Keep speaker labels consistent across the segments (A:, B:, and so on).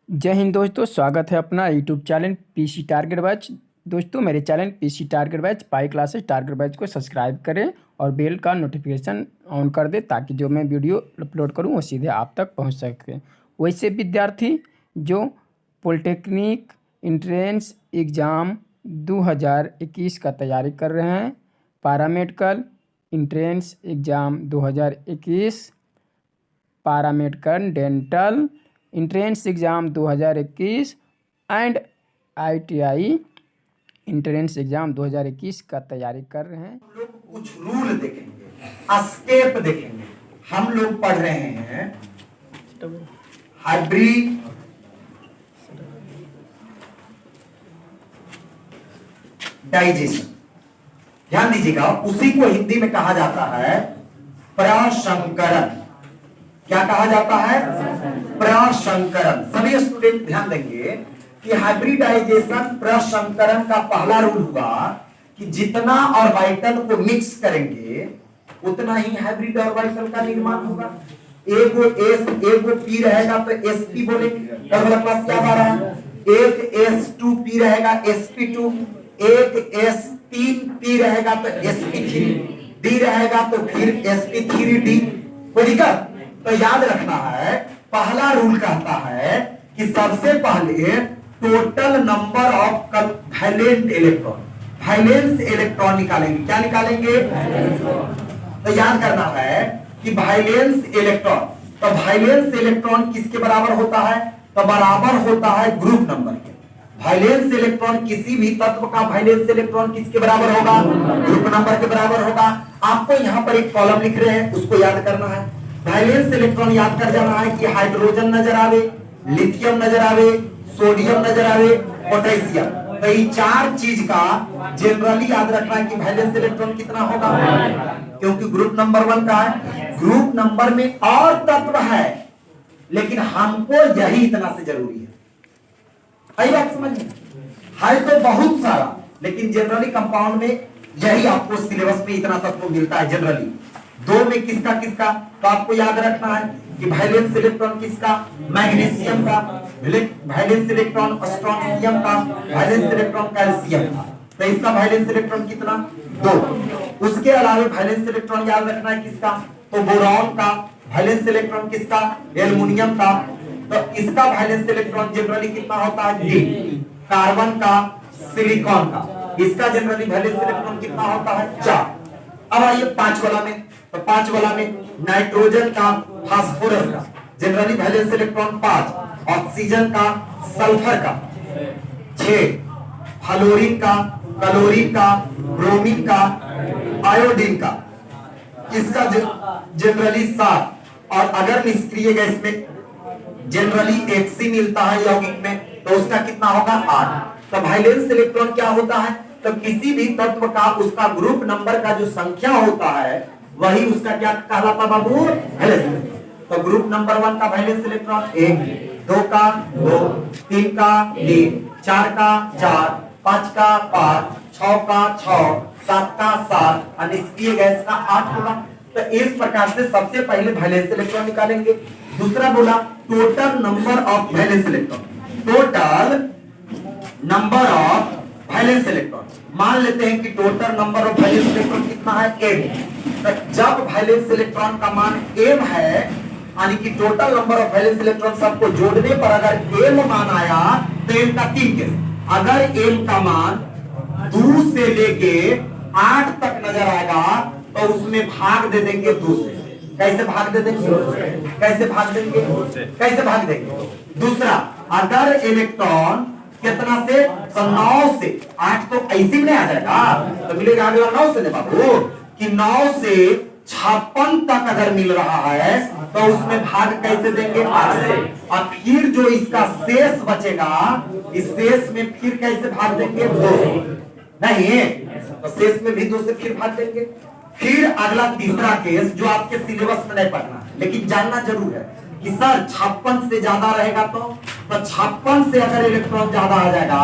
A: जय हिंद दोस्तों, स्वागत है अपना YouTube channel PC target batch. दोस्तों मेरे channel PC target batch pi classes target batch को सब्सक्राइब करें और बेल का नोटिफिकेशन ऑन कर दें ताकि जो मैं वीडियो अपलोड करूं वो सीधे आप तक पहुंच सके। वैसे विद्यार्थी जो पॉलिटेक्निक एंट्रेंस एग्ज़ाम 2021 का तैयारी कर रहे हैं, paramedical entrance exam 2021, paramedical dental entrance exam 2021 and ITI entrance exam 2021 का तैयारी कर रहे हैं।
B: हम लोग कुछ रूल देखेंगे, स्टेप देखेंगे। हम लोग पढ़ रहे हैं हाइब्रिड डाइजेशन। ध्यान दीजिएगा, उसी को हिंदी में कहा जाता है प्रसंकरण। क्या कहा जाता है? प्रसंकरण। सभी स्टूडेंट ध्यान देंगे कि हाइब्रिडाइजेशन प्रसंकरण का पहला रूल हुआ कि जितना ऑर्बिटल को मिक्स करेंगे उतना ही हाइब्रिड ऑर्बिटल का निर्माण होगा। एक वो एस एक वो पी रहेगा तो एसपी बोलेंगे। अगला क्लास याद आ रहा है? एक s2p रहेगा sp2, एक s3p रहेगा तो sp3, d रहेगा तो फिर sp3d। कोई दिक्कत? तो याद रखना है, पहला रूल कहता है कि सबसे पहले total number of valent electron, valence electron निकालेंगे। क्या निकालेंगे? तो याद करना है कि वैलेंस इलेक्ट्रॉन, तो वैलेंस इलेक्ट्रॉन किसके बराबर होता है? तो बराबर होता है ग्रुप नंबर के। वैलेंस इलेक्ट्रॉन, किसी भी तत्व का वैलेंस इलेक्ट्रॉन किसके बराबर होगा? ग्रुप नंबर के बराबर होगा। आपको यहां पर एक कॉलम लिख रहे हैं, उसको याद करना है। वैलेंस इलेक्ट्रॉन याद कर जाना है कि हाइड्रोजन नजर आवे, लिथियम नजर आवे, सोडियम नजर आवे, पोटेशियम। तो ये चार चीज का जनरली याद रखना है कि वैलेंस इलेक्ट्रॉन कितना होगा, क्योंकि ग्रुप नंबर 1 का है। ग्रुप नंबर में और तत्व है लेकिन हमको यही इतना से जरूरी है। आई बात समझ में? है तो बहुत सारा, लेकिन जनरली कंपाउंड में यही आपको सिलेबस में इतना तत्व मिलता है जनरली। दो में किसका किसका? तो आपको याद रखना है कि वैलेंस इलेक्ट्रॉन किसका? मैग्नीशियम का। वैलेंस इलेक्ट्रॉन स्ट्रोंशियम का। वैलेंस इलेक्ट्रॉन कैल्शियम का। तो इसका वैलेंस इलेक्ट्रॉन कितना? 2। उसके अलावा वैलेंस इलेक्ट्रॉन याद रखना है किसका? तो बोरॉन का। वैलेंस इलेक्ट्रॉन किसका? एल्युमिनियम का। तो इसका वैलेंस इलेक्ट्रॉन जनरली कितना होता है? 3। कार्बन का, सिलिकॉन का। इसका जनरली वैलेंस इलेक्ट्रॉन कितना होता है? 4। अब आइए 5 वाला में। तो 5 वाला में नाइट्रोजन का, फास्फोरस का जनरली वैलेंस इलेक्ट्रॉन 5, ऑक्सीजन का, सल्फर का 6, फ्लोरीन का, क्लोरीन का, ब्रोमीन का, आयोडीन का, इसका जनरली 7। और अगर निष्क्रिय गैस में जनरली Hc मिलता है यौगिक में तो उसका कितना होगा? 8। तो वैलेंस इलेक्ट्रॉन क्या होता है? तो किसी भी तत्व का उसका ग्रुप नंबर का जो संख्या होता है वही उसका क्या कहलाता बाबू? Valence electron. तो ग्रुप नंबर 1 का वैलेंस इलेक्ट्रॉन 1, 2 का 2, 3 का 3, 4 का 4, 5 का 5, 6 का 6, 7 का 7 और निष्क्रिय गैस का 8 होगा। तो इस प्रकार से सबसे पहले वैलेंस इलेक्ट्रॉन निकालेंगे। दूसरा बोला total number of valence electron, total number of valence electron. मान लेते हैं कि total number of valence electron कितना है? m। तो जब वैलेंस इलेक्ट्रॉन का मान m है, यानी कि total number of valence electron सबको जोड़ने पर अगर m मान आया तो m का 3 केस। अगर m का मान 2 से लेके 8 तक नजर आएगा तो उसमें भाग दे देंगे 2 से। कैसे भाग दे देंगे? कैसे भाग देंगे? कैसे भाग देंगे? दूसरा, अगर इलेक्ट्रॉन कितना से? तो 9 से 8 तो ऐसे में आ जाएगा, तो मिलेगा अगला 9 से। बाबू कि 9 से 56 तक अगर मिल रहा है तो उसमें भाग कैसे देंगे? 8 से। और फिर जो इसका शेष बचेगा, इस शेष में फिर कैसे भाग देंगे? 2 से। नहीं तो शेष में भी 2 से फिर भाग देंगे। फिर अगला तीसरा केस जो आपके सिलेबस में नहीं पढ़ना लेकिन जानना जरूर है कि सर 56 से ज्यादा रहेगा तो 56 से अगर इलेक्ट्रॉन ज्यादा आ जाएगा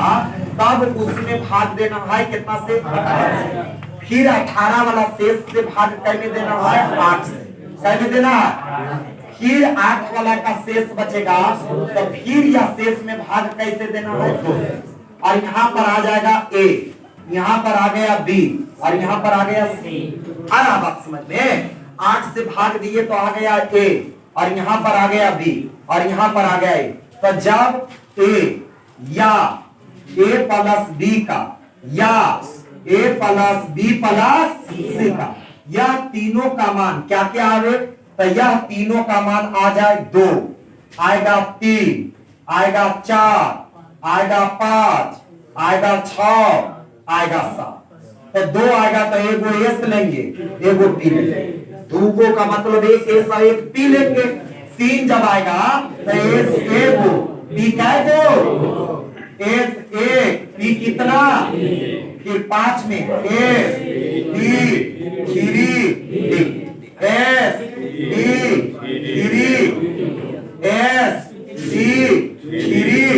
B: तब उसमें भाग देना है कितना से? 18। फिर 18 वाला शेष से भाग कैसे देना है? 8 से। कैसे देना है? फिर 8 वाला का शेष बचेगा, तो फिर यह शेष में भाग कैसे देना है? 2 से। और यहाँ पर आ जाएगा a, यहाँ पर आ गया b, और यहाँ पर आ गया c। आ रहा बात समझ में? 8 से भाग दिए तो आ गया a, और यहाँ पर आ गया b, और यहाँ पर आ गया a। तो जब a या a प्लस b का या a plus b plus c का यह तीनों का मान क्या क्या आवे? तो यह तीनों का मान आ जाए 2, आएगा 3, आएगा 4, आएगा 5, आएगा 6, आएगा 7। तो 2 आएगा तो एगो एस लेंगे, एगो पी लेंगे। 2 का मतलब एक एस और एक पी लेंगे। 3 जब आएगा तो एस एगो पी कैगो? एस एक पी कितना? फिर 5 में S P 3 S P 3 S C 3।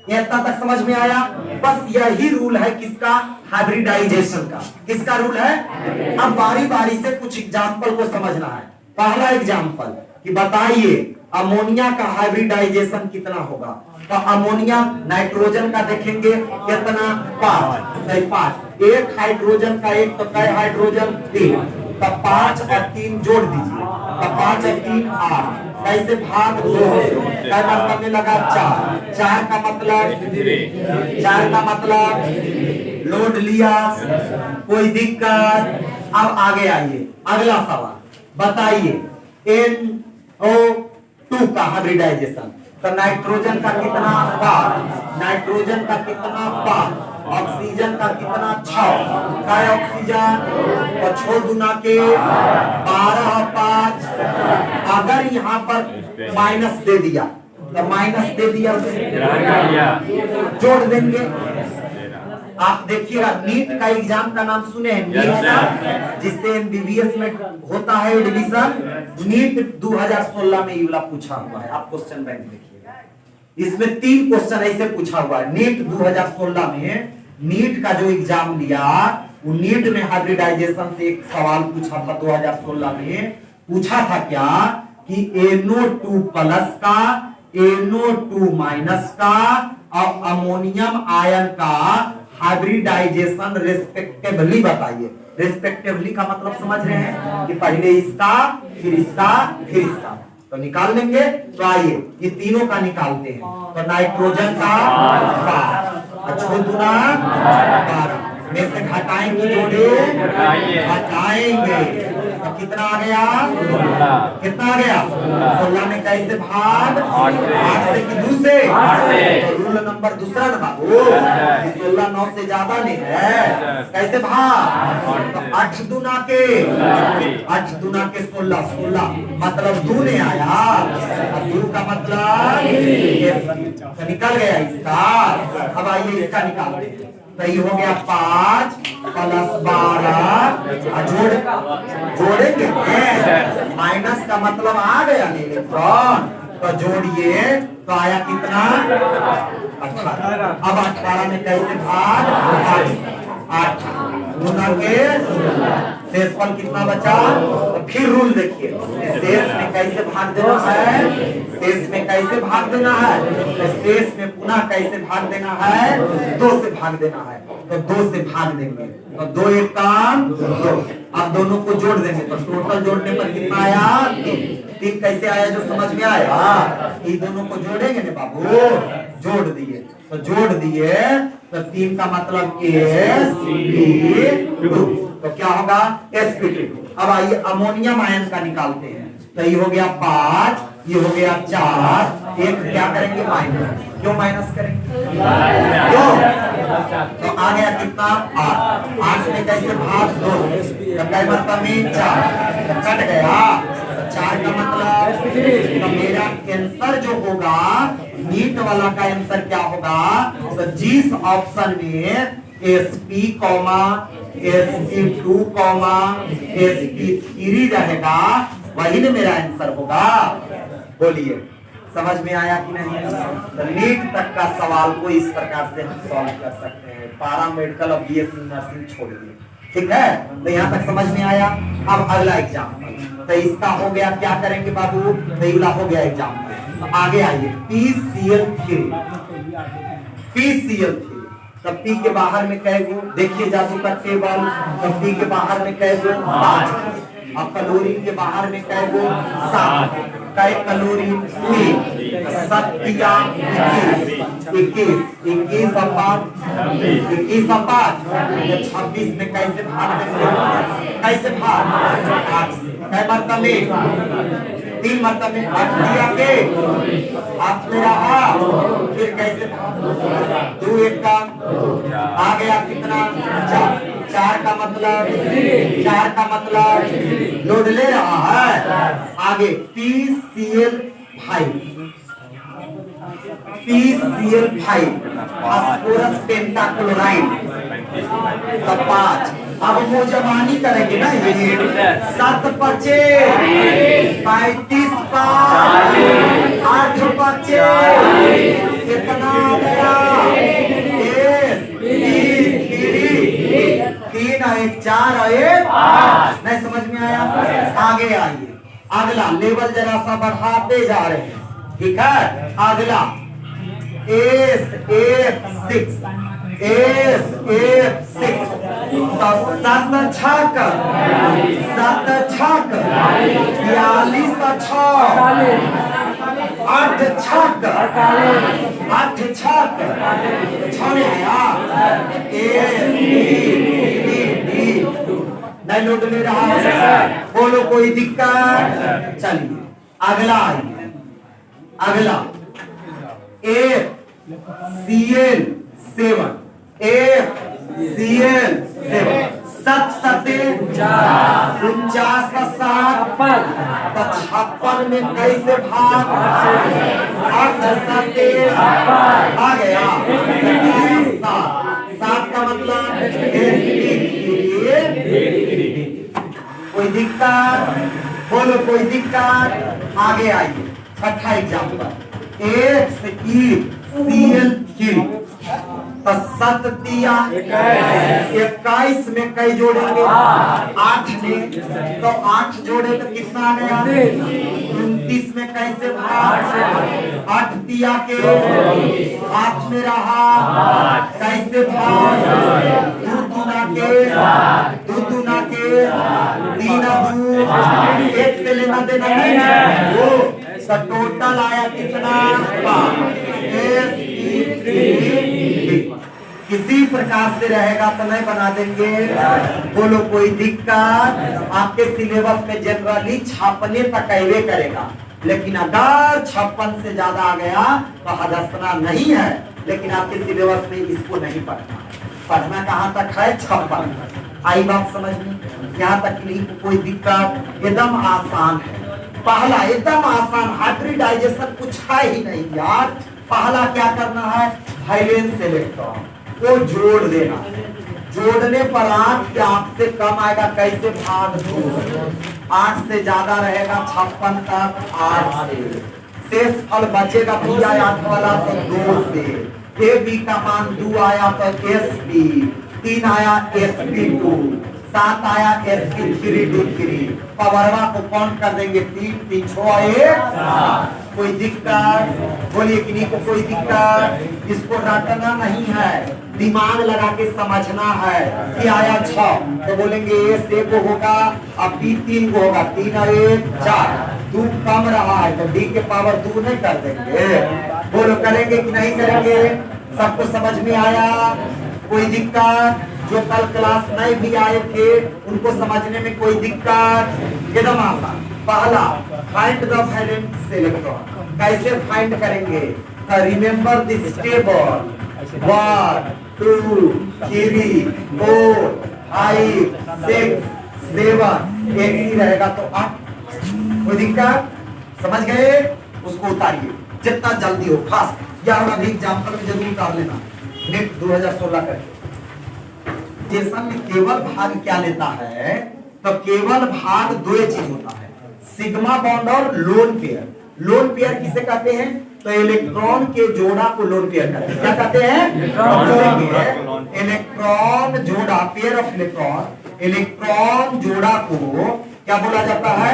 B: इतना तक समझ में आया? बस यही रूल है किसका? हाइब्रिडाइजेशन का। किसका रूल है? अब बारी बारी से कुछ एग्जाम्पल को समझना है। पहला एग्जाम्पल कि बताइए अमोनिया का हाइब्रिडाइजेशन कितना होगा? तो अमोनिया नाइट्रोजन का देखेंगे कितना? 5। एक हाइड्रोजन का एक तो कै हाइड्रोजन? 3। तो 5 और 3 जोड़ दीजिए, तो 5 और 3 8। कैसे भाग? 2। कै मतलब में लगा? 4। 4 का मतलब लोड लिया, कोई दिक्कत? अब आगे आइए, अगला सवाल बताइए NO2 का हाइब्रिडाइजेशन। तो नाइट्रोजन का कितना? 5। नाइट्रोजन का कितना? 5। ऑक्सीजन का कितना? 6। क्या ऑक्सीजन? तो छोड़ दूना के 12 5। अगर यहाँ पर माइनस दे दिया तो माइनस दे दिया जोड़ देंगे। आप देखिएगा नीट का एग्जाम का नाम सुने हैं? नीट का, जिससे एमबीबीएस में होता है एडमिशन। नीट 2016 में ये वाला पूछा हुआ है। आप क्वेश्चन बैंक देखिएगा, इसमें 3 क्वेश्चन ऐसे पूछा हुआ है। नीट 2016 में नीट का जो एग्जाम लिया, वो नीट में हाइब्रिडाइजेशन से एक सवाल पूछा था 2016 में। पूछा था क्या कि NO2 प्लस का, NO2 माइनस का और अमोनियम आयन का हाइब्रिडाइजेशन रेस्पेक्टिवली बताइए। रेस्पेक्टिवली का मतलब समझ रहे हैं कि पहले इसका फिर इसका फिर इसका। तो निकाल लेंगे। तो आइए ये तीनों का निकालते हैं। तो नाइट्रोजन का 5, दूना 12 में से घटाएंगे, जोड़े घटाएंगे तो कितना आ गया? कितना आ गया? 16 में कैसे भाग? 8 से कि 2 से? तो रूल नंबर दूसरा ना बाबू, 16 9 से ज्यादा नहीं है। कैसे भाग? तो 8 दूना के 16 मतलब 2 ने आया। 2 का मतलब तो निकल गया इसका। अब आइए इसका निकालते हैं। तो ये हो गया 5 प्लस 12 जोड़ेंगे। माइनस का मतलब आ गया इलेक्ट्रॉन, तो जोड़िए तो आया कितना? 18। अब 18 में कैसे भाग? 8 गुना के शेषफल कितना बचा? तो फिर रूल देखिए, शेष में कैसे भाग देना है? शेष में कैसे भाग देना है? तो शेष में पुनः कैसे भाग देना है? 2 से भाग देना है। तो 2 से भाग देंगे तो 2 एक काम 2। अब दोनों को जोड़ देंगे तो टोटल जोड़ने पर कितना आया? 3 कैसे आया जो समझ में आया? ये दोनों को जोड़ेंगे ना बाबू, जोड़ दिए तो जोड़ दिए तो 3 का मतलब sp2। तो क्या होगा? sp2। अब आइए अमोनियम आयन का निकालते हैं। तो ये हो गया 5, ये हो गया 4। एक क्या करेंगे? माइनस। क्यों माइनस करेंगे? क्यों? तो आ गया कितना? 8। 8 में कैसे भाग? 2। मतलब में 4 कट गया। 4 का मतलब तो मेरा आंसर जो होगा नीट वाला का आंसर क्या होगा? तो जिस ऑप्शन में sp, sp2, sp3 रहेगा वही ना मेरा आंसर होगा। बोलिए समझ में आया कि नहीं? तो नीट तक का सवाल को इस प्रकार से हम सॉल्व कर सकते हैं। पारा मेडिकल और बीएससी नर्सिंग छोड़ दिए, ठीक है? तो यहाँ तक समझ में आया। अब अगला एग्जाम्पल तो इसका हो गया, क्या करेंगे बाबू, तो हो गया एग्जाम्पल। तो आगे आइए, PCl3, PCl3, तब P के बाहर में कै गो, देखिए जादू का टेबल, तो P के बाहर में कै गो, 5, अब क्लोरीन के बाहर में कै गो, 7, कै क्लोरीन 3, 7 या 21, 21 और 5, 26 में कैसे भाग देंगे, कैसे भाग, 8 कै मरतबे, 3 मरतबे 8 दिया के 8 में रहा, फिर कैसे भाग, 2 1 का आ गया कितना, 4 का मतलब, 4 का मतलब लोड ले रहा है। आगे PCl5, फास्फोरस पेंटाक्लोराइड, तो 5, अब मोजमानी करेंगे ना, ये 7 पचे 35, 8 पचे कितना गया, 3 और 1 4 और 1 8, नहीं समझ में आया। आगे आइए, अगला लेवल जरा सा बढ़ाते जा रहे हैं, ठीक है। अगला SF6, SF6, तो 7 छक 42 8 छक 6 में आया, नहीं लौट ले रहा है, बोलो कोई दिक्कत। चलिए अगला आइए, अगला FCl7, FCl7, 49 का 7, 56 में कैसे भाग, 8 7 आ गया, 7 का मतलब कोई दिक्कत, बोलो कोई दिक्कत। आगे आइए, छठा एग्जाम्पल, XeCl3, तो 7 दिया 21 में कई जोड़ेंगे, 8 में, तो 8 जोड़े तो कितना आ गया, 29 में कैसे भाग, 8 दिया के 8 में रहा, कैसे भाग, 2 दूना के 3 2, 1 से लेना देना नहीं है, वो तो टोटल आया कितना, किसी प्रकार से रहेगा तो नहीं बना देंगे, बोलो कोई दिक्कत। आपके सिलेबस में जनरली छापने तक अवे करेगा, लेकिन अगर 56 से ज्यादा आ गया तो हदसना नहीं है, लेकिन आपके सिलेबस में इसको नहीं पढ़ना। पढ़ना कहाँ तक है, 56। आई बात समझ में, यहाँ तक नहीं, कोई दिक्कत, एकदम आसान है। पहला एकदम आसान, हाइब्रिडाइजेशन कुछ है ही नहीं यार। पहला क्या करना है, वैलेंस इलेक्ट्रॉन को जोड़ देना, जोड़ने पर 8 से कम आएगा, कैसे भाग 2, 8 से ज्यादा रहेगा 56 तक 8 से, शेष फल बचेगा बी आया 8 वाला तो 2 से, AB का मान 2 आया तो SP, 3 आया SP2, 7 आया SP3D3, पावरवा को काउंट कर देंगे, 3 3 6 1, कोई दिक्कत, बोलिए कि नहीं को कोई दिक्कत। इसको रटना नहीं है, दिमाग लगा के समझना है कि आया 6 तो बोलेंगे A से को होगा, अब B 3 को होगा, 3 और 1 4, 2 कम रहा है तो D के पावर 2 नहीं कर देंगे, बोलो करेंगे कि नहीं करेंगे। सबको समझ में आया, कोई दिक्कत। जो कल क्लास नहीं भी आए थे उनको समझने में कोई दिक्कत, एकदम आसान। पहला फाइंड द वैलेंस इलेक्ट्रॉन, कैसे फाइंड करेंगे, रिमेंबर दिस टेबल, 1 2 3 4 5 6 7, एक ही रहेगा तो 8, कोई दिक्कत, समझ गए। उसको उतारिए जितना जल्दी हो, फास्ट, या अभी एग्जाम्पल में जरूर उतार लेना, नेट 2016 करें। जेसन में केवल भाग क्या लेता है, तो केवल भाग 2 चीज होता है, सिग्मा बॉन्ड और लोन पेयर। लोन पेयर किसे कहते हैं, तो इलेक्ट्रॉन के जोड़ा को लोन पेयर कहते हैं। क्या कहते हैं, इलेक्ट्रॉन जोड़ा, पेयर ऑफ इलेक्ट्रॉन, इलेक्ट्रॉन जोड़ा को क्या बोला जाता है?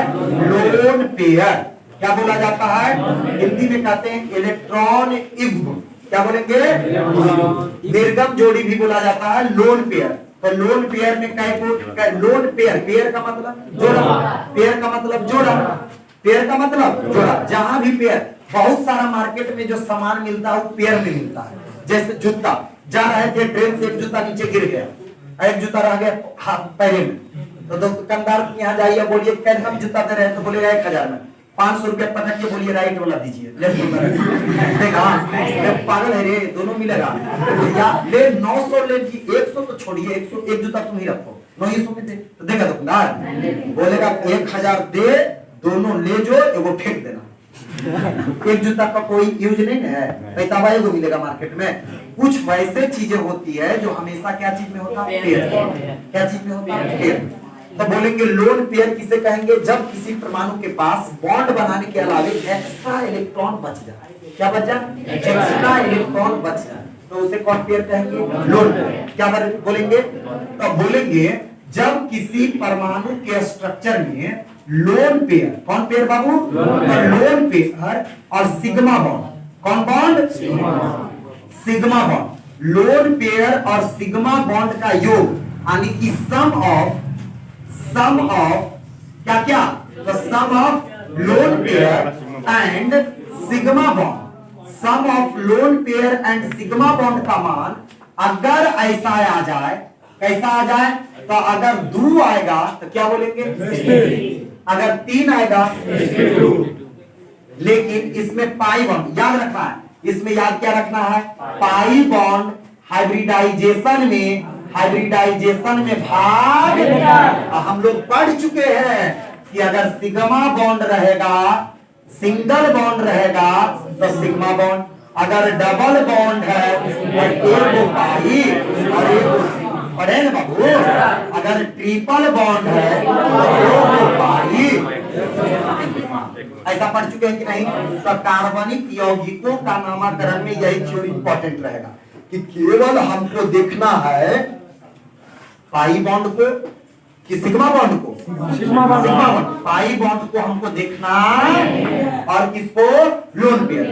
B: Lone pair. क्या बोला जाता है? हिंदी में कहते हैं इलेक्ट्रॉन युग्म। क्या बोलेंगे? निर्गम जोड़ी भी बोला जाता है लोन पेयर। तो लोन पेयर में लोन पेयर, पेयर का मतलब जोड़ा, पेयर का मतलब जोड़ा, पेयर का मतलब जोड़ा। जहां भी पेयर, बहुत सारा मार्केट में जो सामान मिलता है वो पेयर में मिलता है। जैसे जूता, जा रहे थे ट्रेन से, एक जूता नीचे गिर गया, एक जूता रह गया हाथ पैर में, तो दुकानदार के यहाँ जाइए, बोलिए कैसा जूता दे रहे हैं, तो बोलेगा 1000 में। 500 रुपया पकड़ के बोलिए राइट वाला दीजिए, लेफ्ट वाला पागल है रे, दोनों मिलेगा। या ले 900 ले जी, 100 तो छोड़िए, 100 एक जूता तुम ही रखो, 900 में दे, तो देगा दुकानदार? बोलेगा 1000 दे, दोनों ले जो, एगो फेंक देना। एक जूता का कोई यूज नहीं है, पैसा को मिलेगा मार्केट में। कुछ वैसे चीजें होती है जो हमेशा क्या चीज में होता है? पेयर। क्या चीज में होता है? पेयर। तो बोलेंगे लोन पेयर किसे कहेंगे? जब किसी परमाणु के पास बॉन्ड बनाने के अलावे एक्स्ट्रा इलेक्ट्रॉन बच जाए। क्या बच जाए? एक्स्ट्रा इलेक्ट्रॉन बच जाए, तो उसे कौन पेयर कहेंगे? Lone pair. क्या बोलेंगे? तो बोलेंगे जब किसी परमाणु के स्ट्रक्चर में लोन पेयर, कौन पेयर बाबू? लोन पेयर और सिग्मा बॉन्ड। कौन bond? Sigma bond. Lone pair और सिग्मा बॉन्ड का योग, यानी कि सम ऑफ क्या क्या? तो sum of lone pair and sigma bond, sum of lone pair and sigma bond का मान अगर ऐसा आ जाए, कैसा आ जाए? तो अगर 2 आएगा तो क्या बोलेंगे? अगर 3 आएगा, लेकिन इसमें पाई बॉन्ड याद रखना है। इसमें याद क्या रखना है? पाई बॉन्ड हाइब्रिडाइजेशन में भाग, हम लोग पढ़ चुके हैं कि अगर सिग्मा बॉन्ड रहेगा, सिंगल बॉन्ड रहेगा तो सिग्मा बॉन्ड, अगर डबल बॉन्ड है तो एक पाई और एक पढ़े ना बाबू, अगर ट्रिपल बॉन्ड है तो पाई। ऐसा पढ़ चुके हैं कि नहीं? तो कार्बनिक यौगिकों का नामकरण में यही थ्योरी इंपॉर्टेंट रहेगा कि केवल हमको देखना है पाई बॉन्ड को कि सिग्मा बॉन्ड को? Sigma bond. पाई बॉन्ड को हमको देखना और किसको? Lone pair.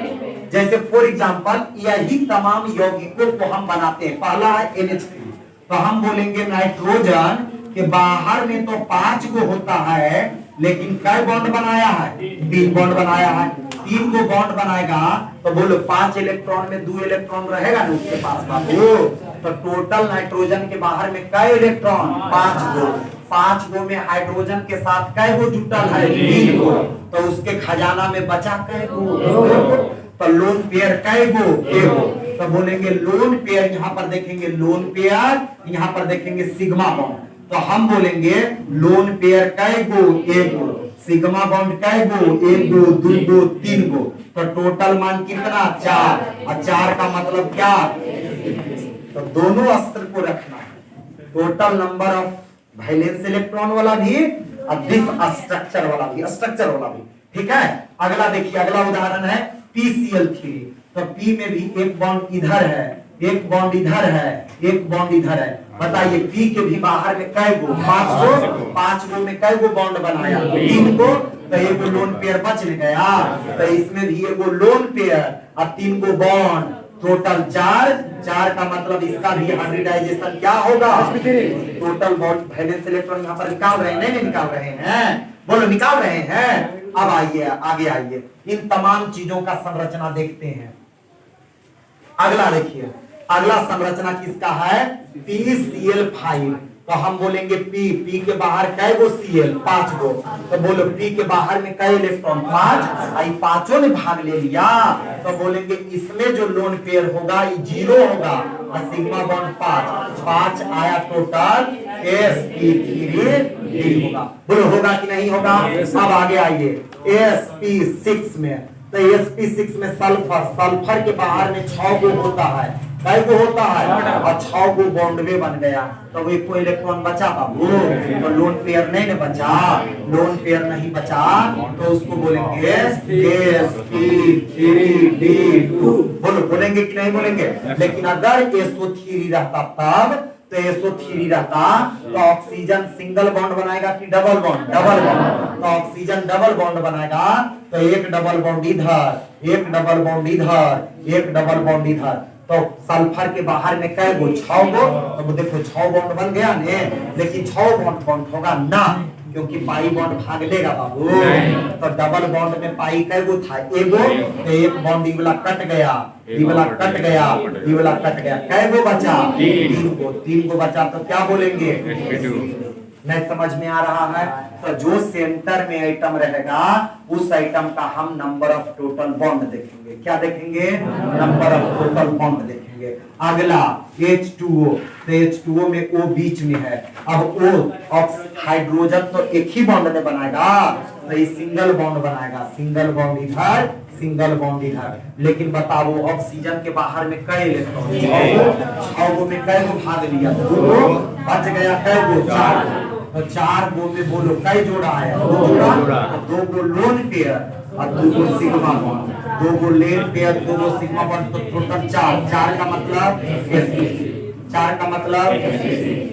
B: जैसे फॉर एग्जांपल यही तमाम यौगिकों को हम बनाते हैं। पहला है NH3, तो हम बोलेंगे नाइट्रोजन के बाहर में तो 5 को होता है, लेकिन कई बॉन्ड बनाया है? 3 बॉन्ड बनाया है। 3 को बॉन्ड बनाएगा तो बोलो 5 इलेक्ट्रॉन में 2 इलेक्ट्रॉन रहेगा ना उसके पास बाबू। तो टोटल नाइट्रोजन के बाहर में कई इलेक्ट्रॉन? 5 गो। 5 गो में हाइड्रोजन के साथ कई गो जुटल है? 3 गो। तो उसके खजाना में बचा कई गो? तो लोन पेयर कई गो? 1 गो। तो बोलेंगे लोन पेयर, यहां पर देखेंगे लोन पेयर, यहां पर देखेंगे सिग्मा बॉन्ड। तो हम बोलेंगे लोन पेयर कई गो? 1 गो। सिग्मा बॉन्ड कई गो? 1 गो, 2 गो, 3 गो। तो टोटल मान कितना? 4। और 4 का मतलब क्या? तो दोनों अस्त्र को रखना है, total number of valence electron वाला भी और दिस स्ट्रक्चर वाला भी। ठीक है, अगला देखिए, अगला उदाहरण है PCl3। तो P में भी एक बॉन्ड इधर है, एक बॉन्ड इधर है, एक बॉन्ड इधर है। बताइए P के भी बाहर में कई गो? 5 गो। 5 गो में कई गो बॉन्ड बनाया? 3 गो। तो एक लोन पेयर बच गया, तो इसमें भी एक लोन पेयर और 3 गो बॉन्ड, टोटल 4। 4 का मतलब इसका भी हाइब्रिडाइजेशन क्या होगा? टोटल बॉन्ड वैलेंस इलेक्ट्रॉन यहाँ पर निकाल रहे हैं? नहीं निकाल रहे हैं, बोलो निकाल रहे हैं। अब आइए आगे आइए, इन तमाम चीजों का संरचना देखते हैं। अगला देखिए, अगला संरचना किसका है? PCl5। तो हम बोलेंगे P के बाहर कै गो Cl? 5 गो। तो बोलो P के बाहर में कै इलेक्ट्रॉन? 5। आई 5 ने भाग ले लिया, तो बोलेंगे इसमें जो लोन पेयर होगा ये 0 होगा और सिग्मा बॉन्ड 5 आया, टोटल sp3 होगा। बोलो होगा कि नहीं होगा? अब आगे आइए sp6 में, तो sp6 में सल्फर के बाहर में 6 गो होता है, कई गो होता है और 6 गो बॉन्डवे बन गया, तो वो कोई इलेक्ट्रॉन बचा बाबू? तो लोन पेयर नहीं बचा, लोन पेयर नहीं बचा तो उसको बोलेंगे sp3d2। बोलो बोलेंगे कि नहीं बोलेंगे? लेकिन अगर SO3 रहता तब तो SO3 रहता, तो ऑक्सीजन सिंगल बॉन्ड बनाएगा कि डबल बॉन्ड? Double bond. तो ऑक्सीजन डबल बॉन्ड बनाएगा, तो एक डबल बॉन्ड इधर, एक डबल बॉन्ड इधर, एक डबल बॉन्ड इधर। तो सल्फर के बाहर में कै गो? 6 गो। तो देखो 6 बॉन्ड बन गया ने, लेकिन 6 बॉन्ड होगा ना, क्योंकि पाई बॉन्ड भाग लेगा बाबू। तो डबल बॉन्ड में पाई कै गो था? एगो। तो एक बॉन्ड ई वाला कट गया, ई वाला कट गया, ई वाला कट गया, कै गो बचा? 3 गो। 3 गो बचा, तो क्या बोलेंगे? नहीं समझ में आ रहा है? तो जो सेंटर में आइटम रहेगा, उस आइटम का हम नंबर ऑफ टोटल बॉन्ड देखेंगे। क्या देखेंगे? नंबर ऑफ टोटल बॉन्ड देखेंगे। अगला H2O, तो H2O में O बीच में है। अब O हाइड्रोजन तो एक ही बॉन्ड में बनाएगा, तो ये सिंगल बॉन्ड बनाएगा, सिंगल बॉन्ड इधर, सिंगल बॉन्ड इधर। लेकिन बताओ ऑक्सीजन के बाहर में कै इलेक्ट्रॉन? 6 गो में कै गो भाग लिया? 2 गो। बच गया कै गो? 4 गो। तो 4 गो में बोलो कै जोड़ा है? 2 जोड़ा। 2 गो लोन पेयर और 2 गो सिग्मा बॉन्ड, 2 गो लेन पेयर, 2 गो सिग्मा बॉन्ड, तो टोटल 4। 4 का मतलब sp3, 4 का मतलब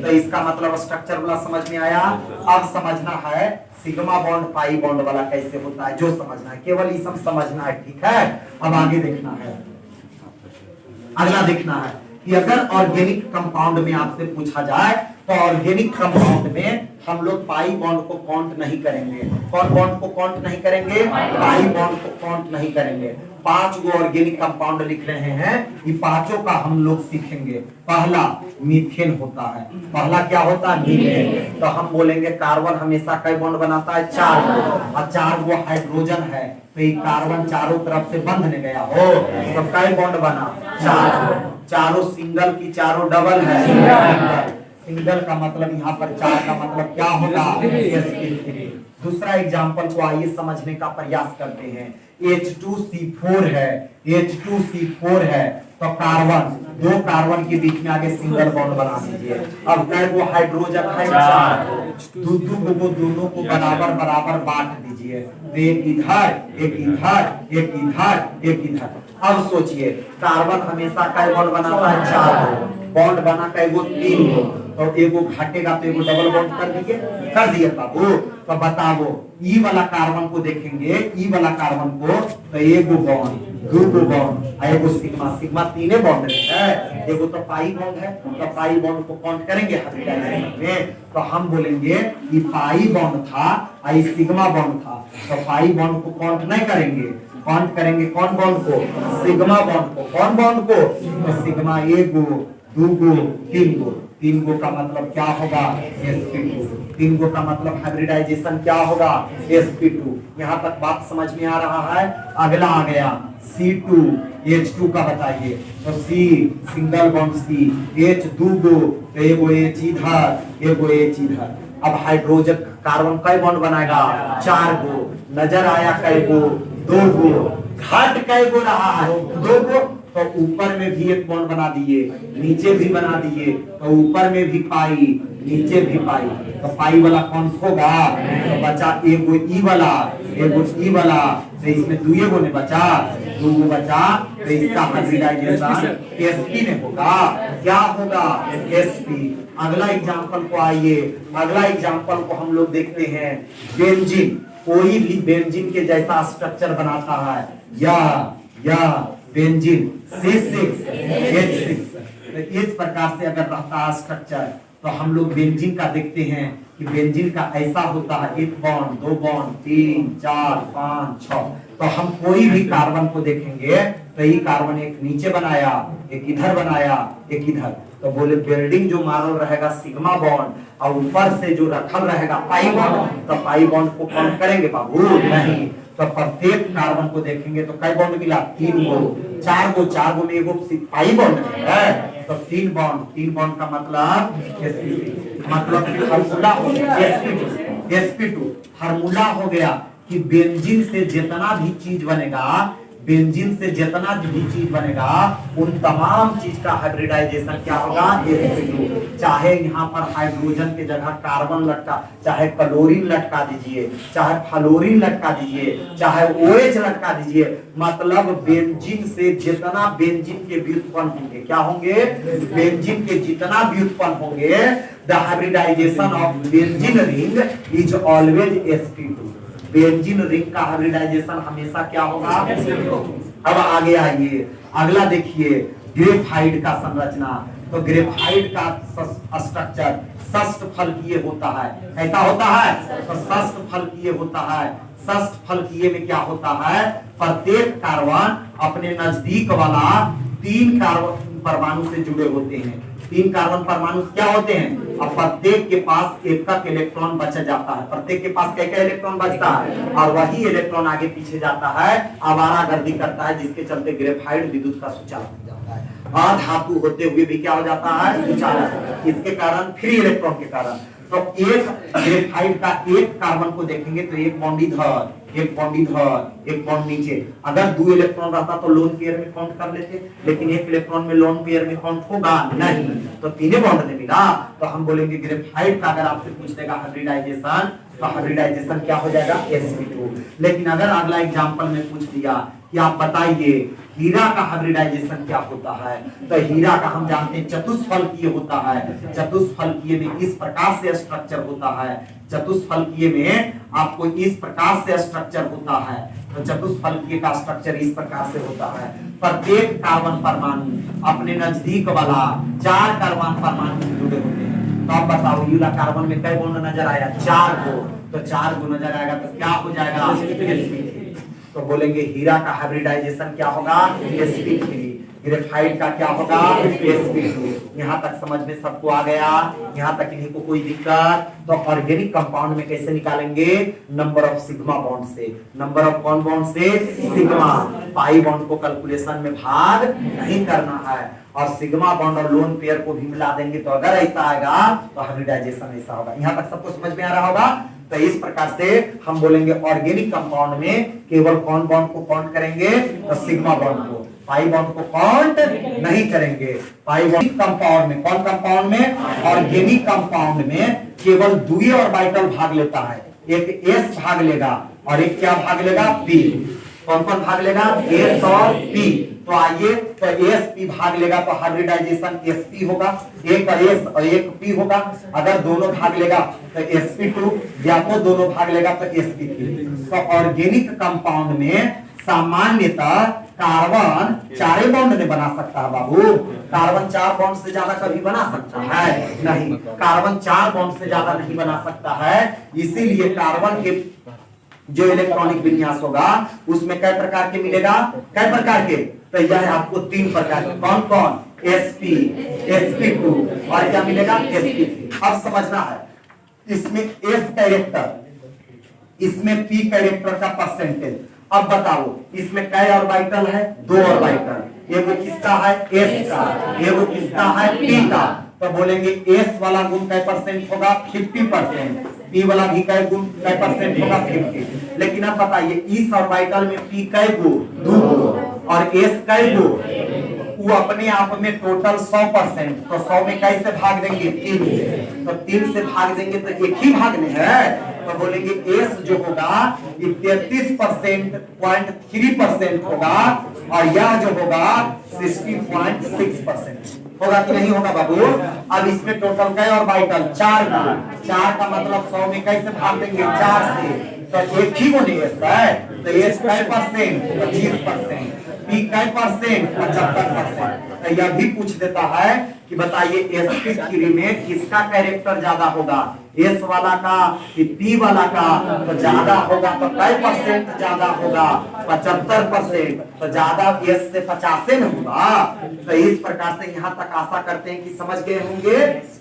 B: तो इसका मतलब स्ट्रक्चर वाला समझ में आया। अब समझना है सिग्मा बॉन्ड पाई बॉन्ड वाला कैसे होता है, जो समझना है, केवल ये सब समझना है, ठीक है। अब आगे देखना है, अगला देखना है कि अगर ऑर्गेनिक कंपाउंड में आपसे पूछा जाए, तो ऑर्गेनिक कंपाउंड में हम लोग पाई बॉन्ड को काउंट नहीं करेंगे। कौन बॉन्ड को काउंट नहीं करेंगे? पाई बॉन्ड को काउंट नहीं करेंगे। 5 गो ऑर्गेनिक कंपाउंड लिख रहे हैं, ये पांचों का हम लोग सीखेंगे। पहला मीथेन होता है। पहला क्या होता है? मीथेन। तो हम बोलेंगे कार्बन हमेशा कई बॉन्ड बनाता है? 4 गो। और 4 गो हाइड्रोजन है, तो ये कार्बन चारों तरफ से बंध ने गया हो, तो कई बॉन्ड बना? 4। चारों सिंगल की चारों डबल है? सिंगल। सिंगल का मतलब यहाँ पर 4 का मतलब क्या होगा? sp3। दूसरा एग्जांपल को आइए समझने का प्रयास करते हैं। H2C4 है, H2C4 है, तो कार्बन, 2 कार्बन के बीच में आगे सिंगल बॉन्ड बना दीजिए। अब कै गो हाइड्रोजन है? 4। 2 को दोनों को बराबर बराबर बांट दीजिए, तो एक इधर, एक इधर, एक इधर, एक इधर। अब सोचिए कार्बन हमेशा कै बॉन्ड बनाता है? 4 गो। बॉन्ड बना कै गो? 3 गो। तो एगो घटेगा तो एगो डबल बॉन्ड कर दीजिए, कर दिए बाबू। तो बताओ ई वाला कार्बन को देखेंगे, ई वाला कार्बन को, तो एगो बॉन्ड, 2 गो बॉन्ड, एगो सिग्मा, सिग्मा 3 बॉन्ड है, एगो तो पाई बॉन्ड है। तो पाई बॉन्ड को काउंट करेंगे हाइड्रोजन में, तो हम बोलेंगे ये पाई बॉन्ड था, आई सिग्मा बॉन्ड था। तो पाई बॉन्ड को काउंट नहीं करेंगे, काउंट करेंगे कौन बॉन्ड को? सिग्मा बॉन्ड को। कौन बॉन्ड को? तो सिग्मा 1 गो, 2 गो, 3 गो। 3 गो का मतलब क्या होगा? sp2। 3 गो का मतलब हाइब्रिडाइजेशन क्या होगा? sp2। यहाँ तक बात समझ में आ रहा है? अगला आ गया C2H2 का बताइए। तो C single bond C, H 2 गो, तो एगो H इधर, एगो H इधर। अब हाइड्रोजन कार्बन कई बॉन्ड बनाएगा? 4 गो। नजर आया कै गो? 2 गो। घट कै गो रहा है? 2 गो। तो ऊपर में भी एक बॉन्ड बना दिए, नीचे भी बना दिए, तो ऊपर में भी पाई, नीचे भी पाई। तो पाई वाला कौन होगा? तो बचा एगो ई वाला, एगो ई वाला, तो इसमें 2 गो ने बचा, 2 गो बचा, तो इसका हाइब्रिडाइजेशन sp में होगा। क्या होगा? sp। अगला एग्जांपल को आइए, अगला एग्जांपल को हम लोग देखते हैं। बेंजीन, कोई भी बेंजीन के जैसा स्ट्रक्चर बनाता है, या बेंजीन C6H6, तो इस प्रकार से अगर रहता है स्ट्रक्चर, तो हम लोग बेंजीन का देखते हैं कि बेंजीन का ऐसा होता है 1 बॉन्ड, 2 बॉन्ड, 3, 4, 5, 6। तो हम कोई भी कार्बन को देखेंगे, तो ये कार्बन एक नीचे बनाया, एक इधर बनाया, एक इधर, तो बोले बिल्डिंग जो मारल रहेगा सिग्मा बॉन्ड, और ऊपर से जो रखल रहेगा पाई बॉन्ड, तो पाई बॉन्ड को काउंट करेंगे बाबू? नहीं। तो प्रत्येक कार्बन को देखेंगे तो कई बॉन्ड मिला? 3 गो। 4 गो, 4 गो में एगो पाई बॉन्ड है, तो 3 बॉन्ड, 3 बॉन्ड का मतलब sp3, मतलब फार्मूला हो गया sp2 फार्मूला हो गया कि बेंजीन से जितना भी चीज बनेगा, बेंजीन से जितना भी चीज बनेगा उन तमाम चीज का हाइब्रिडाइजेशन क्या होगा, sp2। चाहे यहाँ पर हाइड्रोजन के जगह कार्बन लटका, चाहे क्लोरीन लटका दीजिए, चाहे फ्लोरीन लटका दीजिए, चाहे OH लटका दीजिए, मतलब बेंजीन से जितना बेंजीन के व्युत्पन्न होंगे, क्या होंगे, बेंजीन के जितना व्युत्पन्न होंगे, the hybridization of benzene ring is always sp2। Benzene ring का हाइब्रिडाइजेशन हमेशा क्या होगा, अब आगे आइए, अगला देखिए ग्रेफाइट का संरचना। तो ग्रेफाइट का स्ट्रक्चर षष्ठ फलकीय होता है। कैसा होता है, तो षष्ठ फलकीय होता है। षष्ठ फलकीय में क्या होता है, प्रत्येक कार्बन अपने नजदीक वाला 3 कार्बन परमाणु से जुड़े होते हैं। 3 कार्बन परमाणु क्या होते हैं, अब प्रत्येक के पास एक इलेक्ट्रॉन बच जाता है। प्रत्येक के पास क्या इलेक्ट्रॉन बचता है, और वही इलेक्ट्रॉन आगे पीछे जाता है, आवारागर्दी करता है, जिसके चलते ग्रेफाइट विद्युत का सुचालक हो जाता है। अधातु होते हुए भी क्या हो जाता है, सुचालक। इसके कारण फ्री इलेक्ट्रॉन के कारण। तो एक ग्रेफाइट का एक कार्बन को देखेंगे तो एक बॉन्ड इधर, एक बॉन्ड इधर, एक बॉन्ड नीचे। अगर 2 इलेक्ट्रॉन रहता तो लोन पेयर में काउंट कर लेते, लेकिन एक इलेक्ट्रॉन में लोन पेयर में काउंट होगा नहीं, तो 3 बॉन्ड ने मिला। तो हम बोलेंगे ग्रेफाइट का अगर आपसे पूछ देगा हाइब्रिडाइजेशन, तो हाइब्रिडाइजेशन क्या हो जाएगा, sp2। लेकिन अगर अगला एग्जांपल में पूछ दिया कि आप बताइए हीरा का हाइब्रिडाइजेशन क्या होता है, तो हीरा का हम जानते हैं चतुष्फलकीय होता है। चतुष्फलकीय में इस प्रकार से स्ट्रक्चर होता है। चतुष्फलकीय में आपको इस प्रकार से स्ट्रक्चर होता है। तो चतुष्फलकीय का स्ट्रक्चर इस प्रकार से होता है। प्रत्येक कार्बन परमाणु अपने नजदीक वाला 4 कार्बन परमाणु से जुड़े होते हैं। तो आप बताओ यूला कार्बन में कई बॉन्ड नजर आया, 4 गो। तो 4 गो नजर आएगा तो क्या हो जाएगा, sp3। तो बोलेंगे हीरा का हाइब्रिडाइजेशन क्या होगा, sp3। ग्रेफाइट का क्या होगा, sp2। यहाँ तक समझ में सबको आ गया, यहाँ तक इन्हीं को कोई दिक्कत। तो ऑर्गेनिक कंपाउंड में कैसे निकालेंगे, नंबर ऑफ सिग्मा बॉन्ड से। नंबर ऑफ कौन बॉन्ड से, सिग्मा। पाई बॉन्ड को कैलकुलेशन में भाग नहीं करना है, और सिग्मा बॉन्ड और लोन पेयर को भी मिला देंगे। तो अगर ऐसा आएगा तो हाइब्रिडाइजेशन ऐसा होगा। यहाँ तक सबको समझ में आ रहा होगा। तो इस प्रकार से हम बोलेंगे ऑर्गेनिक कंपाउंड में केवल कौन बॉन्ड को काउंट करेंगे, तो सिग्मा बॉन्ड को। पाई बॉन्ड को काउंट नहीं करेंगे। पाई बॉन्ड कंपाउंड में, कौन कंपाउंड में, ऑर्गेनिक कंपाउंड में केवल द्वितीय ऑर्बिटल भाग लेता है। एक s भाग लेगा और एक क्या भाग लेगा, p। कौन कौन भाग लेगा, s और p। तो आइए, तो sp भाग लेगा तो हाइब्रिडाइजेशन sp होगा। एक s और एक p होगा। अगर दोनों भाग लेगा तो sp2, या तो दोनों भाग लेगा तो sp3। तो ऑर्गेनिक कंपाउंड में सामान्यतः कार्बन 4 बॉन्ड ने बना सकता है बाबू। कार्बन 4 बॉन्ड से ज्यादा कभी बना सकता है नहीं। कार्बन 4 बॉन्ड से ज्यादा नहीं बना सकता है। इसीलिए कार्बन के जो इलेक्ट्रॉनिक विन्यास होगा उसमें कई प्रकार के मिलेगा, कई प्रकार के। तो यह आपको 3 प्रकार के, कौन कौन, sp, sp2 और क्या मिलेगा, sp3। अब समझना है, इसमें s कैरेक्टर, इसमें p कैरेक्टर का परसेंटेज। अब बताओ इसमें कै ऑर्बिटल है, 2 ऑर्बिटल। एगो किसका है, s का, एगो किसका है, p का। तो बोलेंगे s वाला गुण कै परसेंट होगा, 50%। p वाला भी कै गुण कै परसेंट होगा, 50। लेकिन अब बताइए इस ऑर्बिटल में p कै गो, 2 गो, और s कै गो, वो अपने आप में टोटल 100%। तो 100 में कैसे भाग देंगे, 3 से। तो 3 से भाग देंगे तो एक ही भागने है। तो बोलेंगे s जो होगा ये 33.3% होगा, और यह जो होगा 60.6% होगा कि नहीं होगा बाबू। अब इसमें टोटल कै ऑर्बिटल, 4 का। 4 का मतलब 100 में कैसे भाग देंगे, 4 से। तो एक ही गुण s है, तो s कै परसेंट, 25%। p कै परसेंट, 75%। तो यह भी पूछ देता है कि बताइए sp3 में किसका कैरेक्टर ज्यादा होगा, s वाला का कि p वाला का। तो ज्यादा होगा तो कै परसेंट ज्यादा होगा, 75%। तो ज्यादा s से 50 न होगा। तो इस प्रकार से यहाँ तक आशा करते हैं कि समझ गए होंगे।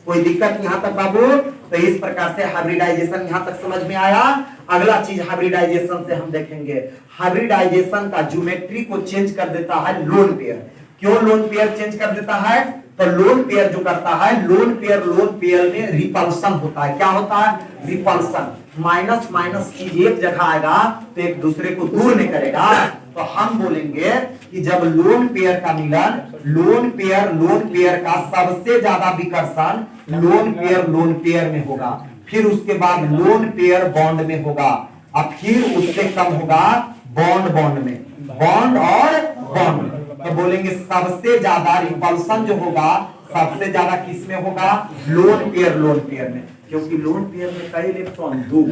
B: कोई दिक्कत यहाँ तक बाबू। तो इस प्रकार से हाइब्रिडाइजेशन यहाँ तक समझ में आया। अगला चीज हाइब्रिडाइजेशन से हम देखेंगे, हाइब्रिडाइजेशन का ज्योमेट्री को चेंज कर देता है लोन पेयर। क्यों लोन पेयर चेंज कर देता है, तो लोन पेयर जो करता है, लोन पेयर में रिपल्सन होता है। क्या होता है, रिपल्सन। माइनस माइनस चीज एक जगह आएगा तो एक दूसरे को दूर नहीं करेगा। तो हम बोलेंगे कि जब लोन पेयर का मिलन, लोन पेयर का सबसे ज्यादा विकर्षण लोन पेयर में होगा, फिर उसके बाद लोन पेयर बॉन्ड में होगा, और फिर उससे कम होगा बॉन्ड में, बॉन्ड और बॉन्ड। तो बोलेंगे सबसे ज्यादा रिपल्सन जो होगा सबसे ज्यादा किस में होगा? लोन पेयर में, क्योंकि लोन पेयर में कई इलेक्ट्रॉन? 2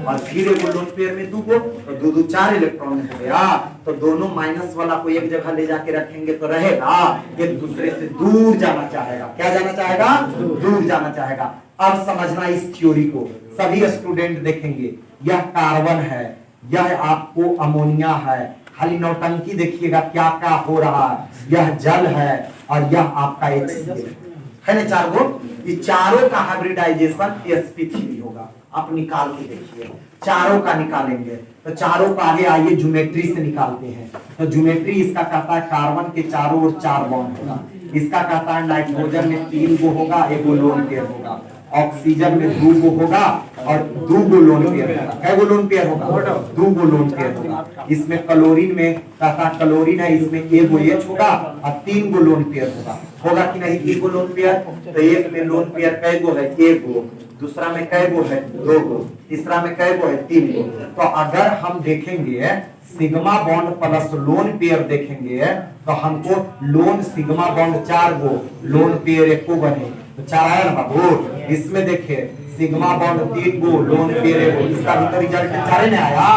B: और फिर एगो लोन पेयर में 2 तो 2 4 इलेक्ट्रॉन हो गया। तो दोनों माइनस वाला को एक जगह ले जाके रखेंगे तो रहेगा, एक दूसरे से दूर जाना चाहेगा। क्या जाना चाहेगा? दूर जाना चाहेगा। अब समझना इस थ्योरी को, सभी स्टूडेंट देखेंगे। यह कार्बन है, यह आपको अमोनिया है, खाली नौटंकी देखिएगा क्या क्या हो रहा है। यह जल है और यह आपका HCl है ना, 4 गो। ये चारों का हाइब्रिडाइजेशन sp3 होगा। आप निकाल के देखिए, चारों का निकालेंगे तो चारों का आगे आइए ज्योमेट्री से निकालते हैं। तो ज्योमेट्री इसका कहता है कार्बन के चारों ओर 4 बॉन्ड होगा, इसका कहता है नाइट्रोजन में 3 गो होगा, एक लोन पेयर होगा, ऑक्सीजन में 2 गो होगा और 2 गो लोन पेयर होगा। कै गो लोन पेयर होगा? 2 गो लोन पेयर होगा। इसमें क्लोरीन में कहता क्लोरीन है, इसमें 1 गो H होगा और 3 गो लोन पेयर होगा कि नहीं? 3 गो लोन पेयर। तो एक में लोन पेयर कै गो है? 1 गो, दूसरा में कै गो है? 2 गो, तीसरा में कै गो है? 3 गो। तो अगर हम देखेंगे sigma bond plus lone pair देखेंगे तो हमको लोन सिग्मा बॉन्ड 4 गो, लोन पेयर 1 गो बने, तो 4 आया ना बाबू। इसमें देखिए सिग्मा बॉन्ड 3 गो, लोन पेयर 1 गो, इसका भी तो रिजल्ट 4 ने आया।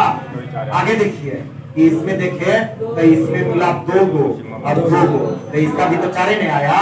B: आगे देखिए इसमें देखिए तो इसमें मिला 2 गो और 2 गो, तो इसका भी तो 4 ने आया।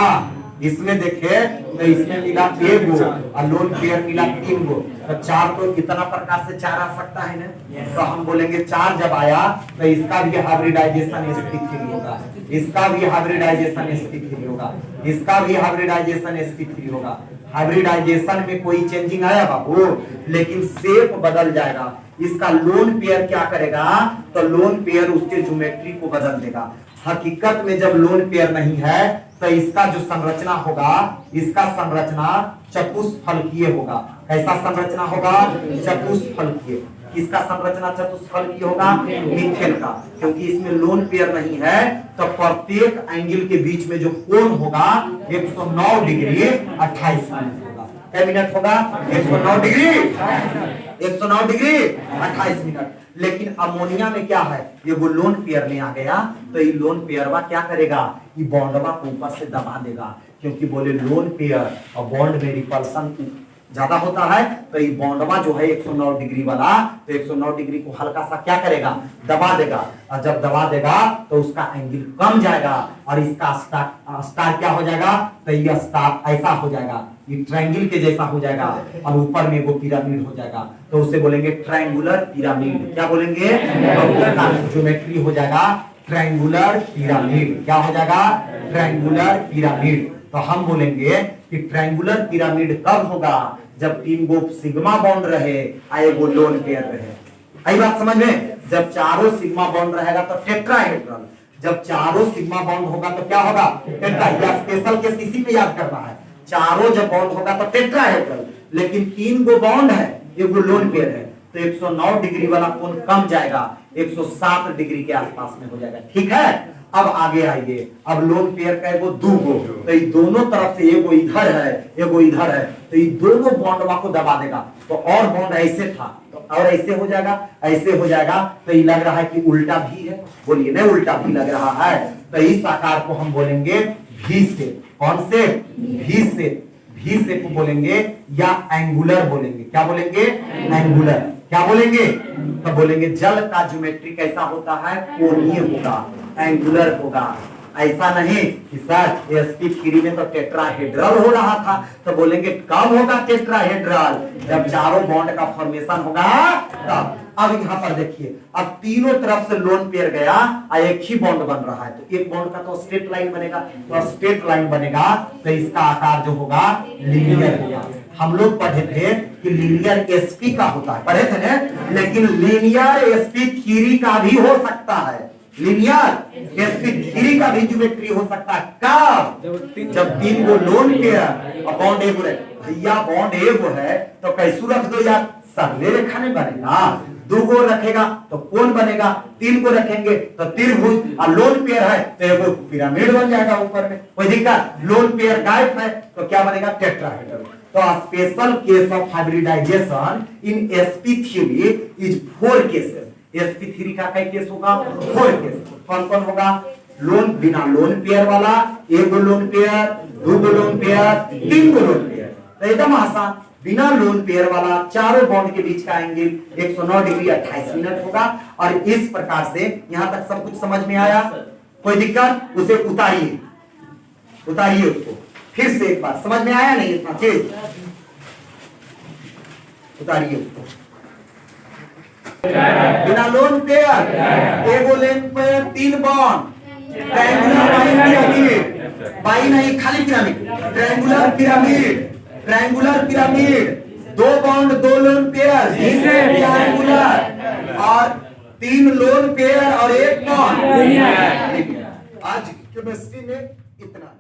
B: इसमें देखे तो इसमें मिला 1 गो और लोन पेयर मिला 3 गो, तो 4 तो कितना प्रकार से 4 आ सकता है ना। तो हम बोलेंगे 4 जब आया तो इसका भी हाइब्रिडाइजेशन sp3 होगा, इसका भी हाइब्रिडाइजेशन sp3 होगा, इसका भी हाइब्रिडाइजेशन sp3 होगा। हाइब्रिडाइजेशन में कोई चेंजिंग आया बाबू, लेकिन शेप बदल जाएगा। इसका लोन पेयर क्या करेगा? तो लोन पेयर उसके ज्योमेट्री को बदल देगा। हकीकत में जब लोन पेयर नहीं है तो इसका जो संरचना होगा, इसका संरचना चतुष्फलकीय होगा। कैसा संरचना होगा? चतुष्फलकीय। किसका संरचना चतुष्फलकीय होगा? मीथेन का, क्योंकि इसमें लोन पेयर नहीं है। तो प्रत्येक एंगल के बीच में जो कोण होगा 109 डिग्री 28 मिनट होगा। क्या मिनट होगा? 109 डिग्री 109 डिग्री 28 मिनट। लेकिन अमोनिया में क्या है? ये वो लोन पेयर में आ गया तो ये लोन पेयरवा क्या करेगा? ये बॉन्डवा को ऊपर से दबा देगा, क्योंकि बोले लोन पेयर और बॉन्ड में रिपल्सन ज्यादा होता है। तो ये बॉन्डवा जो है 109 डिग्री वाला, तो 109 डिग्री को हल्का सा क्या करेगा? दबा देगा, और जब दबा देगा तो उसका एंगल कम जाएगा और इसका स्टार क्या हो जाएगा? तो ये स्टार ऐसा हो जाएगा, ये ट्रायंगल के जैसा हो जाएगा और ऊपर में वो पिरामिड हो जाएगा। तो उसे बोलेंगे ट्रायंगुलर पिरामिड। क्या बोलेंगे? तो उसका ज्योमेट्री हो जाएगा ट्रायंगुलर पिरामिड। क्या हो जाएगा? Triangular pyramid. तो हम बोलेंगे कि ट्रायंगुलर पिरामिड कब होगा? जब 3 गो सिग्मा बॉन्ड रहे और 1 गो लोन पेयर रहे। आई बात समझ में? जब चारों सिग्मा बॉन्ड रहेगा तो टेट्राहेड्रल, जब चारों सिग्मा बॉन्ड होगा तो क्या होगा? टेट्रा। या स्पेशल केस इसी में याद करना है, चारों जब बॉन्ड होगा तो टेट्राहेड्रल। लेकिन 3 गो बॉन्ड है, 1 गो लोन पेयर है, तो 109 डिग्री वाला कोण कम जाएगा, 107 डिग्री के आसपास में हो जाएगा। ठीक है, अब आगे आइए। अब लोन पेयर का 2 गो, तो ये दोनों तरफ से 1 गो इधर है, 1 गो इधर है, तो ये दोनों बॉन्डवा को दबा देगा। तो और बॉन्ड ऐसे था तो और ऐसे हो जाएगा, ऐसे हो जाएगा। तो ये लग रहा है कि उल्टा भी है, बोलिए ना, उल्टा भी लग रहा है। तो इस आकार को हम बोलेंगे भी से। कौन से? भी से। भी से को बोलेंगे या एंगुलर बोलेंगे। क्या बोलेंगे? एंगुलर। क्या बोलेंगे? तो बोलेंगे जल का ज्योमेट्री कैसा होता है? कोणीय होगा, एंगुलर होगा। ऐसा नहीं कि सर sp3 में तो टेट्राहेड्रल हो रहा था, तो बोलेंगे कब होगा टेट्राहेड्रल? जब चारों बॉन्ड का फॉर्मेशन होगा तब। अब यहाँ पर देखिए, अब तीनों तरफ से लोन पेयर गया और एक ही बॉन्ड बन रहा है, तो एक बॉन्ड का तो स्ट्रेट लाइन बनेगा, तो स्ट्रेट लाइन बनेगा तो इसका आकार जो होगा लीनियर होगा। हम लोग पढ़े थे कि लीनियर sp का होता है, पढ़े थे ना? लेकिन लीनियर sp3 का भी हो सकता है, लीनियर sp3 का भी ज्योमेट्री हो सकता है। कब? जब 3 गो लोन पेयर और बॉन्ड 1 गो है। भैया बॉन्ड 1 गो है तो कैसे रख दो यार? सरले रेखा नहीं बनेगा, दो को रखेगा तो कोण बनेगा, तीन को रखेंगे तो त्रिभुज, और लोन पेयर है तो एक पिरामिड बन जाएगा ऊपर में। कोई दिक्कत? लोन पेयर गायब है तो क्या बनेगा? टेट्राहेड्रल। तो special case of hybridization in sp3 is 4 cases. sp3 का क्या केस होगा? 4 केस। कौन कौन होगा? लोन, बिना लोन पेयर वाला, एक लोन पेयर, दो लोन पेयर, तीन लोन पेयर। तो एकदम आसान। बिना लोन पेयर वाला चारों बॉन्ड के बीच का एंगल 109 डिग्री 28 मिनट होगा। और इस प्रकार से यहां तक सब कुछ समझ में आया? कोई दिक्कत? उसे उतारिए, उतारिए उसको फिर से एक बार। समझ में आया नहीं इतना चीज? उतारिए उसको। बिना लोन पेयर, एगो lone pair, 3 bond, triangular pyramid, by नहीं खाली pyramid, triangular pyramid, triangular pyramid, 2 bond 2 lone pair, triangular, और 3 लोन पेयर और 1 बॉन्ड। आज केमिस्ट्री में इतना।